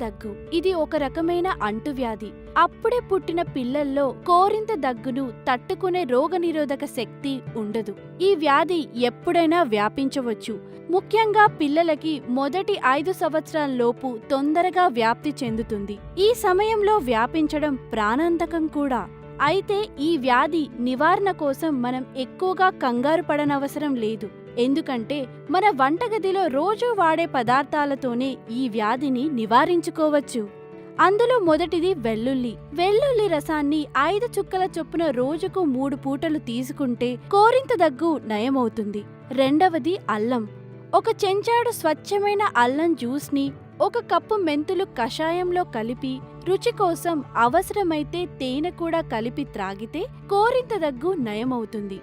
దగ్గు ఇది ఒక రకమైన అంటువ్యాధి. అప్పుడే పుట్టిన పిల్లల్లో కోరింత దగ్గును తట్టుకునే రోగనిరోధక శక్తి ఉండదు. ఈ వ్యాధి ఎప్పుడైనా వ్యాపించవచ్చు. ముఖ్యంగా పిల్లలకి మొదటి 5 సంవత్సరాల లోపు తొందరగా వ్యాప్తి చెందుతుంది. ఈ సమయంలో వ్యాపించడం ప్రాణాంతకం కూడా. అయితే ఈ వ్యాధి నివారణ కోసం మనం ఎక్కువగా కంగారు పడనవసరం లేదు. ఎందుకంటే మన వంటగదిలో రోజూ వాడే పదార్థాలతోనే ఈ వ్యాధిని నివారించుకోవచ్చు. అందులో మొదటిది వెల్లుల్లి. వెల్లుల్లి రసాన్ని 5 చుక్కల చొప్పున రోజుకు 3 పూటలు తీసుకుంటే కోరింత దగ్గు నయమవుతుంది. రెండవది అల్లం. 1 చెంచాడు స్వచ్ఛమైన అల్లం జ్యూస్ని 1 కప్పు మెంతులు కషాయంలో కలిపి రుచి కోసం అవసరమైతే తేనె కూడా కలిపి త్రాగితే కోరింత దగ్గు నయమవుతుంది.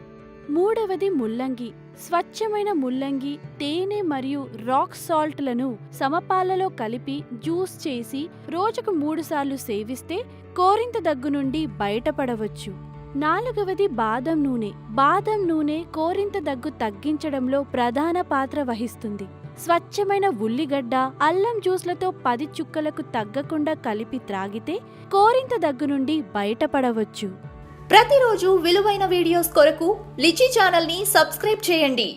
మూడవది ముల్లంగి. స్వచ్ఛమైన ముల్లంగి, తేనె మరియు రాక్ సాల్ట్లను సమపాలలో కలిపి జ్యూస్ చేసి రోజుకు 3 సార్లు సేవిస్తే కోరింత దగ్గు నుండి బయటపడవచ్చు. నాలుగవది బాదం నూనె. బాదం నూనె కోరింత దగ్గు తగ్గించడంలో ప్రధాన పాత్ర వహిస్తుంది. స్వచ్ఛమైన ఉల్లిగడ్డ, అల్లం జ్యూస్లతో 10 చుక్కలకు తగ్గకుండా కలిపి త్రాగితే కోరింత దగ్గు నుండి బయటపడవచ్చు. ప్రతిరోజు విలువైన వీడియోస్ కొరకు లిచి ఛానల్ ని సబ్స్క్రైబ్ చేయండి.